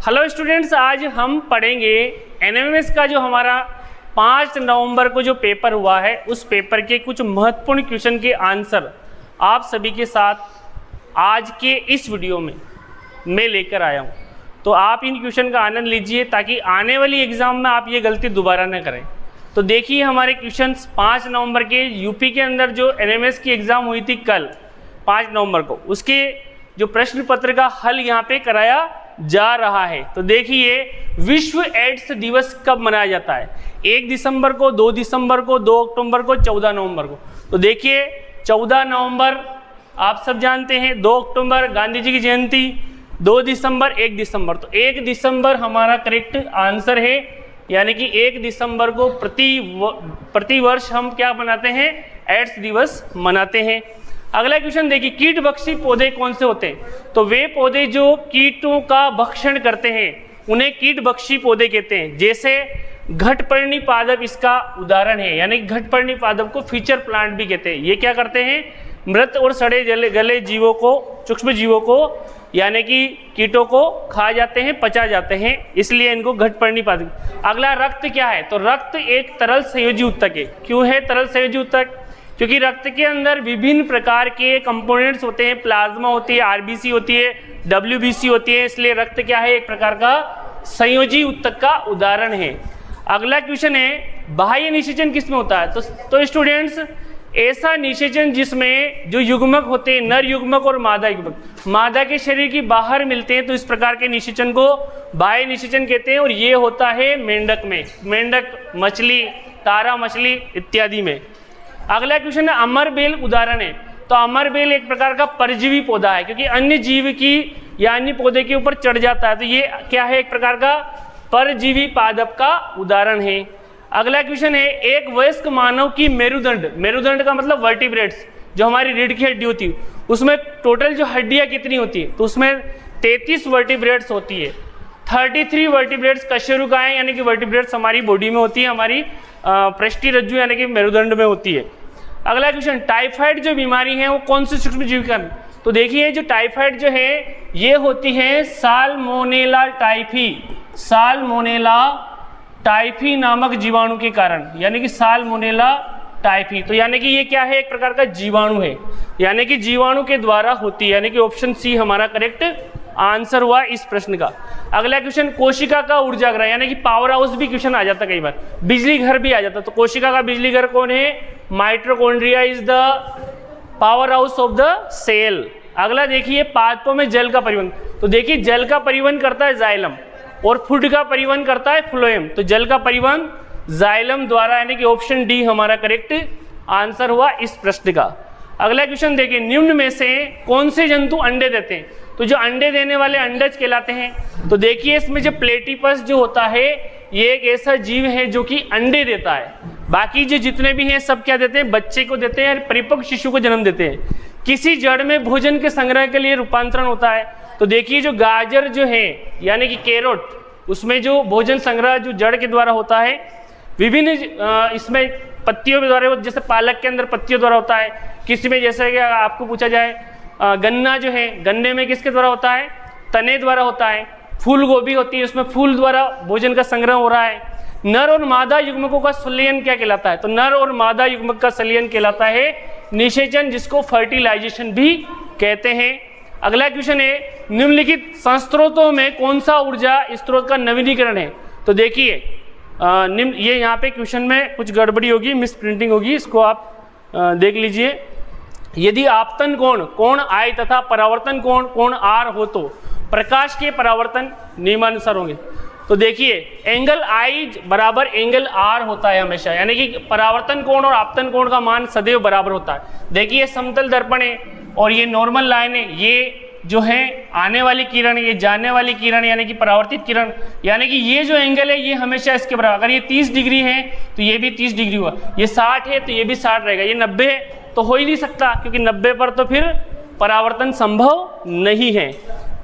Hello students, आज हम पढ़ेंगे एनएमएस का जो हमारा 5 नवंबर को जो पेपर हुआ है उस पेपर के कुछ महत्वपूर्ण क्वेश्चन के आंसर आप सभी के साथ आज के इस वीडियो में मैं लेकर आया हूं। तो आप इन क्वेश्चन का आनंद लीजिए ताकि आने वाली एग्ज़ाम में आप ये गलती दोबारा न करें। तो देखिए हमारे क्वेश्चंस 5 नवंबर के यूपी के अंदर जो एनएमएस की एग्ज़ाम हुई थी कल 5 नवंबर को, उसके जो प्रश्न पत्र का हल यहाँ पे कराया जा रहा है। तो देखिए विश्व एड्स दिवस कब मनाया जाता है? 1 दिसंबर को, 2 दिसंबर को, 2 अक्टूबर को, 14 नवंबर को। तो देखिए 14 नवंबर आप सब जानते हैं, 2 अक्टूबर गांधी जी की जयंती, 2 दिसंबर, 1 दिसंबर। तो 1 दिसंबर हमारा करेक्ट आंसर है, यानी कि 1 दिसंबर को प्रति वर्ष हम क्या मनाते हैं? एड्स दिवस मनाते हैं। अगला क्वेश्चन देखिए, कीटभक्षी पौधे कौन से होते हैं? तो वे पौधे जो कीटों का भक्षण करते हैं उन्हें कीटभक्षी पौधे कहते हैं। जैसे घटपर्णी पादप इसका उदाहरण है, यानी घटपर्णी पादप को फीचर प्लांट भी कहते हैं। ये क्या करते हैं? मृत और सड़े गले जीवों को, सूक्ष्म जीवों को, यानी कि कीटों को खा जाते हैं, पचा जाते हैं, इसलिए इनको घटपर्णी पादप। अगला रक्त क्या है? तो रक्त एक तरल संयोजी उत्तक है। क्यों है तरल संयोजी उत्तक? क्योंकि रक्त के अंदर विभिन्न प्रकार के कंपोनेंट्स होते हैं, प्लाज्मा होती है, आरबीसी होती है, डब्ल्यूबीसी होती है, इसलिए रक्त क्या है? एक प्रकार का संयोजी उत्तक का उदाहरण है। अगला क्वेश्चन है, बाह्य निषेचन किसमें होता है? तो स्टूडेंट्स ऐसा निषेचन जिसमें जो युग्मक होते हैं, नर युग्मक और मादा युग्मक, मादा के शरीर के बाहर मिलते हैं, तो इस प्रकार के निषेचन को बाह्य निषेचन कहते हैं। और ये होता है मेंढक में, मेंढक, मछली, तारा मछली इत्यादि में। अगला क्वेश्चन है, अमरबेल उदाहरण है। तो अमरबेल एक प्रकार का परजीवी पौधा है, क्योंकि अन्य जीव की या अन्य पौधे के ऊपर चढ़ जाता है, तो ये क्या है? एक प्रकार का परजीवी पादप का उदाहरण है। अगला क्वेश्चन है, एक वयस्क मानव की मेरुदंड, मेरुदंड का मतलब वर्टिब्रेट्स, जो हमारी रीढ़ की हड्डी होती है, उसमें टोटल जो हड्डियां कितनी होती है? तो उसमें 33 वर्टिब्रेट्स होती है। 33 वर्टिब्रेट्स कशेरुकाएं यानी कि वर्टिब्रेट्स हमारी बॉडी में होती है, हमारी पृष्ठी रज्जु यानी कि मेरुदंड में होती है। अगला क्वेश्चन, टाइफाइड जो बीमारी है वो कौन से सूक्ष्म जीव का? तो देखिए जो टाइफाइड जो है ये होती है साल्मोनेला टाइफी, साल्मोनेला टाइफी नामक जीवाणु के कारण, यानी कि साल्मोनेला टाइफी। तो यानी कि ये क्या है? एक प्रकार का जीवाणु है, यानी कि जीवाणु के द्वारा होती है, यानी कि ऑप्शन सी हमारा करेक्ट आंसर हुआ इस प्रश्न का। अगला क्वेश्चन, कोशिका का ऊर्जा ग्रह, यानी कि पावर हाउस भी क्वेश्चन आ जाता है कई बार, बिजली घर भी आ जाता है। तो कोशिका का बिजली घर कौन है? Mitochondria is the power house of the cell. अगला देखिए, पादपों में जल का परिवहन। तो देखिए जल का परिवहन करता है जाइलम और फूड का परिवहन करता है फ्लोएम। तो जल का परिवहन जाइलम द्वारा, यानी कि ऑप्शन डी हमारा करेक्ट आंसर हुआ इस प्रश्न का। अगला क्वेश्चन देखिए, निम्न में से कौन से जंतु अंडे देते हैं? तो जो अंडे देने वाले अंडज कहलाते हैं। तो देखिए इसमें जो प्लेटिपस जो होता है ये एक ऐसा जीव है जो कि अंडे देता है। बाकी जो जितने भी हैं सब क्या देते हैं? बच्चे को देते हैं, परिपक्व शिशु को जन्म देते हैं। किसी जड़ में भोजन के संग्रह के लिए रूपांतरण होता है। तो देखिए जो गाजर जो है यानी कि कैरोट, उसमें जो भोजन संग्रह जो जड़ के द्वारा होता है, विभिन्न इसमें पत्तियों के द्वारा, जैसे पालक के अंदर पत्तियों द्वारा होता है, किसी में जैसे कि आपको पूछा जाए गन्ना जो है, गन्ने में किसके द्वारा होता है? तने द्वारा होता है। फूल गोभी होती है, उसमें फूल द्वारा भोजन का संग्रह हो रहा है। नर और मादा युग्मकों का संलयन क्या कहलाता है? तो नर और मादा युग्मक का संलयन कहलाता है निषेचन, जिसको फर्टिलाइजेशन भी कहते हैं। अगला क्वेश्चन है, निम्नलिखित संस्रोतों में कौन सा ऊर्जा स्त्रोत का नवीनीकरण है? तो देखिए ये यहाँ पे क्वेश्चन में कुछ गड़बड़ी होगी, मिस प्रिंटिंग होगी, इसको आप देख लीजिए। यदि आपतन कोण I तथा परावर्तन कोण R हो तो प्रकाश के परावर्तन नियमानुसार होंगे। तो देखिए एंगल I बराबर एंगल R होता है हमेशा, यानी कि परावर्तन कोण और आपतन कोण का मान सदैव बराबर होता है। देखिए समतल दर्पण है और ये नॉर्मल लाइन है, ये जो है आने वाली किरण, ये जाने वाली किरण यानी कि परावर्तित किरण, यानी कि ये जो एंगल है ये हमेशा इसके बराबर। अगर ये 30 डिग्री है तो ये भी 30 डिग्री हुआ, ये 60 है तो ये भी 60 रहेगा, ये 90 है तो हो ही नहीं सकता, क्योंकि 90 पर तो फिर परावर्तन संभव नहीं है।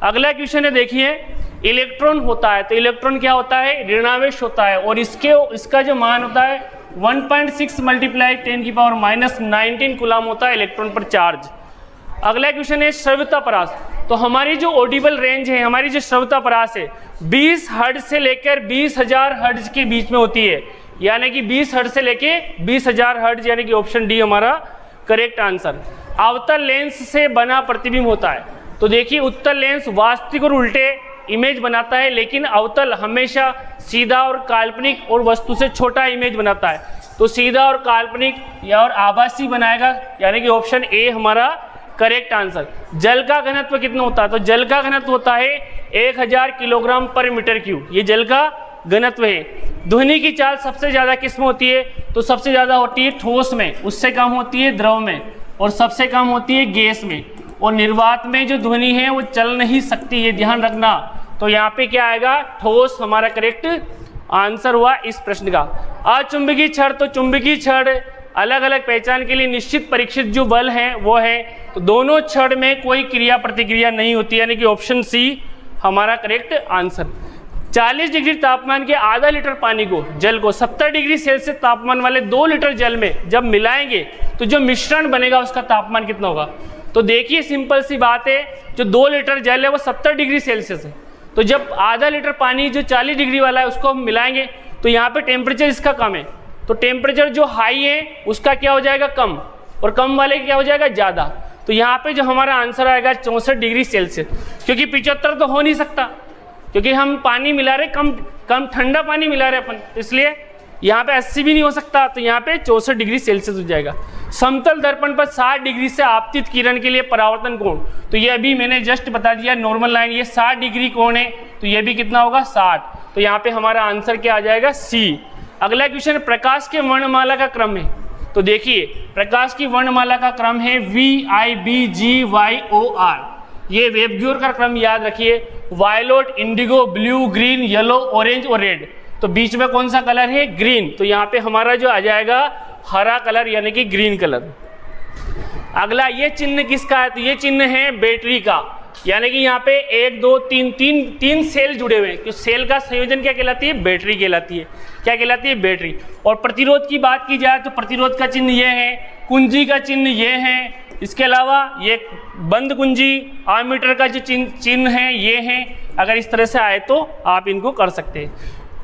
अगला क्वेश्चन है देखिए, इलेक्ट्रॉन होता है, तो इलेक्ट्रॉन क्या होता है? ऋणावेश होता है, और इसका जो मान होता है 1.6 × 10⁻⁹ कूलम होता है इलेक्ट्रॉन पर चार्ज। अगला क्वेश्चन है श्रव्यता परास। तो हमारी जो ऑडिबल रेंज है, हमारी जो श्रव्यता परास है 20 हर्ट्ज से लेकर 20,000 हर्ट्ज के बीच में होती है, यानी कि 20 हर्ट्ज से लेके 20,000 हर्ट्ज, यानी कि ऑप्शन डी हमारा करेक्ट आंसर। अवतल लेंस से बना प्रतिबिंब होता है। तो देखिए उत्तल लेंस वास्तविक और उल्टे इमेज बनाता है, लेकिन अवतल हमेशा सीधा और काल्पनिक और वस्तु से छोटा इमेज बनाता है। तो सीधा और काल्पनिक या और आभासी बनाएगा, यानी कि ऑप्शन ए हमारा करेक्ट आंसर। जल का घनत्व कितना होता है? तो जल का घनत्व होता है 1000 किलोग्राम पर मीटर क्यूब, ये जल का घनत्व है। ध्वनि की चाल सबसे ज़्यादा किस में होती है? तो सबसे ज़्यादा होती है ठोस में, उससे कम होती है द्रव में, और सबसे कम होती है गैस में। और निर्वात में जो ध्वनि है वो चल नहीं सकती, ये ध्यान रखना। तो यहाँ पे क्या आएगा? ठोस हमारा करेक्ट आंसर हुआ इस प्रश्न का। अचुंबकीय छड़, तो चुंबकीय छड़ अलग अलग पहचान के लिए निश्चित परीक्षित जो बल है वो है। तो दोनों छड़ में कोई क्रिया प्रतिक्रिया नहीं होती, यानी कि ऑप्शन सी हमारा करेक्ट आंसर। 40 डिग्री तापमान के आधा लीटर पानी को, जल को 70 डिग्री सेल्सियस तापमान वाले 2 लीटर जल में जब मिलाएंगे तो जो मिश्रण बनेगा उसका तापमान कितना होगा? तो देखिए सिंपल सी बात है, जो 2 लीटर जल है वो 70 डिग्री सेल्सियस है। तो जब आधा लीटर पानी जो 40 डिग्री वाला है उसको हम मिलाएंगे तो यहाँ पे टेम्परेचर इसका कम है, तो टेम्परेचर जो हाई है उसका क्या हो जाएगा? कम, और कम वाले क्या हो जाएगा? ज़्यादा। तो यहाँ पे जो हमारा आंसर आएगा 64 डिग्री सेल्सियस, क्योंकि 75 तो हो नहीं सकता, क्योंकि हम पानी मिला रहे कम ठंडा पानी मिला रहे अपन, इसलिए यहाँ पे 80 भी नहीं हो सकता। तो यहाँ पे 64 डिग्री सेल्सियस हो जाएगा। समतल दर्पण पर 60 डिग्री से आपतित किरण के लिए परावर्तन कोण, तो ये अभी मैंने जस्ट बता दिया नॉर्मल लाइन, ये 60 डिग्री कोण है, तो ये भी कितना होगा? 60। तो यहाँ पे हमारा आंसर क्या आ जाएगा? सी। अगला क्वेश्चन, प्रकाश के वर्णमाला का क्रम है। तो देखिए प्रकाश की वर्णमाला का क्रम है VIBGYOR, ये वेबग्योर का क्रम याद रखिए। Violet, indigo, blue, green, yellow, orange और रेड। तो बीच में कौन सा कलर है? ग्रीन। तो यहाँ पे हमारा जो आ जाएगा हरा कलर, यानी कि ग्रीन कलर। अगला, ये चिन्ह किसका है? तो ये चिन्ह है बैटरी का, यानी कि यहाँ पे 1 2 3 तीन सेल जुड़े हुए हैं। तो सेल का संयोजन क्या कहलाती है? बैटरी कहलाती है। क्या कहलाती है? बैटरी। और प्रतिरोध की बात की जाए तो प्रतिरोध का चिन्ह ये है, कुंजी का चिन्ह ये है, इसके अलावा ये बंद कुंजी, आमीटर का जो चिन्ह है ये है। अगर इस तरह से आए तो आप इनको कर सकते हैं।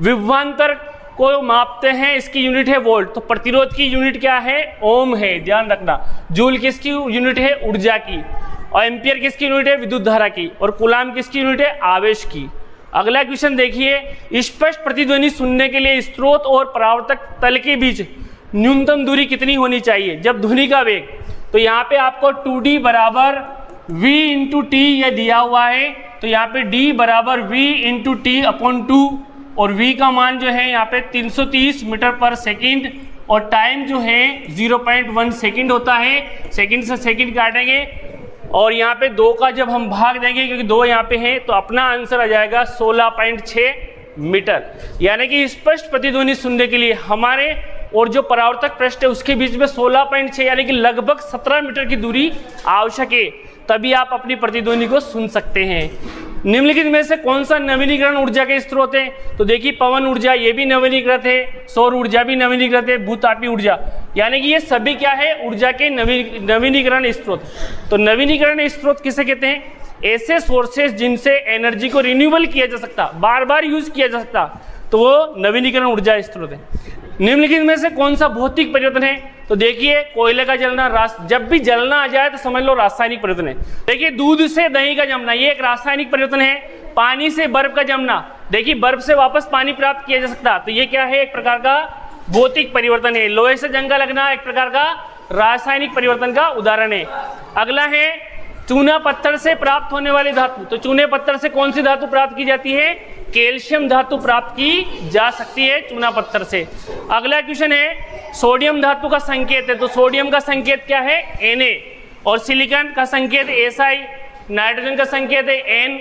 विभवांतर को मापते हैं, इसकी यूनिट है वोल्ट। तो प्रतिरोध की यूनिट क्या है? ओम है, ध्यान रखना। जूल किसकी यूनिट है? ऊर्जा की। और एम्पियर किसकी यूनिट है? विद्युत धारा की। और कूलाम किसकी यूनिट है? आवेश की। अगला क्वेश्चन देखिए, स्पष्ट प्रतिध्वनि सुनने के लिए स्रोत और परावर्तक तल के बीच न्यूनतम दूरी कितनी होनी चाहिए जब ध्वनि का वेग? तो यहाँ पे आपको 2D बराबर V × T यह दिया हुआ है। तो यहाँ पे D बराबर V × T/2, और V का मान जो है यहाँ पे 330 मीटर पर सेकंड, और टाइम जो है 0.1 सेकंड होता है। सेकंड से सेकंड काटेंगे, और यहाँ पे 2 का जब हम भाग देंगे, क्योंकि 2 यहाँ पे है, तो अपना आंसर आ जाएगा 16.6 मीटर। यानी कि स्पष्ट प्रतिध्वनि सुनने के लिए हमारे और जो परावर्तक पृष्ठ है उसके बीच में 16.6 यानी कि लगभग 17 मीटर की दूरी आवश्यक है, तभी आप अपनी प्रतिध्वनि को सुन सकते हैं। निम्नलिखित में से कौन सा नवीनीकरण ऊर्जा के स्रोत है? तो देखिए पवन ऊर्जा, ये भी नवीनीकृत है। सौर ऊर्जा भी नवीनीकृत है। भूतापीय ऊर्जा, यानी कि ये सभी क्या है? ऊर्जा के नवीनीकरण स्रोत। तो नवीनीकरण स्रोत किसे कहते हैं? ऐसे सोर्सेज जिनसे एनर्जी को रिन्यूएबल किया जा सकता, बार बार यूज किया जा सकता, तो वो नवीनीकरण ऊर्जा स्रोत है। निम्नलिखित में से कौन सा भौतिक परिवर्तन है? तो देखिए कोयले का जलना, जब भी जलना आ जाए तो समझ लो रासायनिक परिवर्तन है। देखिए दूध से दही का जमना, ये एक रासायनिक परिवर्तन है। पानी से बर्फ का जमना, देखिए बर्फ से वापस पानी प्राप्त किया जा सकता, तो ये क्या है? एक प्रकार का भौतिक परिवर्तन है। लोहे से जंग लगना एक प्रकार का रासायनिक परिवर्तन का उदाहरण है। अगला है चूना पत्थर से प्राप्त होने वाली धातु। तो चूने पत्थर से कौन सी धातु प्राप्त की जाती है? कैल्शियम धातु प्राप्त की जा सकती है चूना पत्थर से। अगला क्वेश्चन है सोडियम धातु का संकेत है। तो सोडियम का संकेत क्या है? Na, और सिलिकॉन का संकेत Si, नाइट्रोजन का संकेत है N।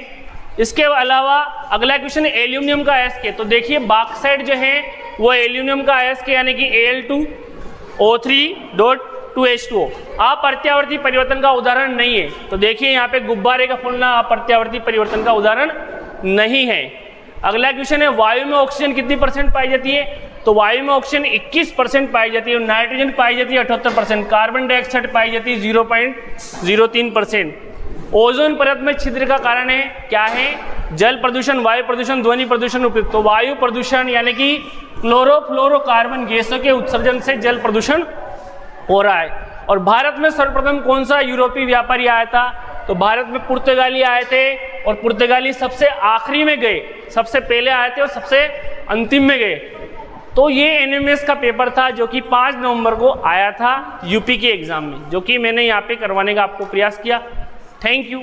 इसके अलावा अगला क्वेश्चन है एल्यूमिनियम का Sk। तो देखिए बॉक्साइट जो है वो एल्यूमिनियम का Sk यानी कि Al2O3.2H2O अप्रत्यावर्ती परिवर्तन का उदाहरण नहीं है। तो देखिए यहाँ पे गुब्बारे का फूलना अप्रत्यावर्ती परिवर्तन का उदाहरण नहीं है। अगला क्वेश्चन है वायु में ऑक्सीजन कितनी % पाई जाती है? तो वायु में ऑक्सीजन 21% पाई जाती है, नाइट्रोजन पाई जाती है 78%, कार्बन डाइऑक्साइड पाई जाती है 0.03%। ओजोन परत में छिद्र का कारण है क्या है? जल प्रदूषण, वायु प्रदूषण, ध्वनि प्रदूषण उपयुक्त। तो वायु प्रदूषण यानी कि क्लोरोफ्लोरोकार्बन गैसों के उत्सर्जन से जल प्रदूषण हो रहा है। और भारत में सर्वप्रथम कौन सा यूरोपीय व्यापारी आया था? तो भारत में पुर्तगाली आए थे, और पुर्तगाली सबसे आखिरी में गए, सबसे पहले आए थे और सबसे अंतिम में गए। तो ये एनएमएस का पेपर था जो कि 5 नवंबर को आया था यूपी के एग्जाम में, जो कि मैंने यहाँ पे करवाने का आपको प्रयास किया। Thank you.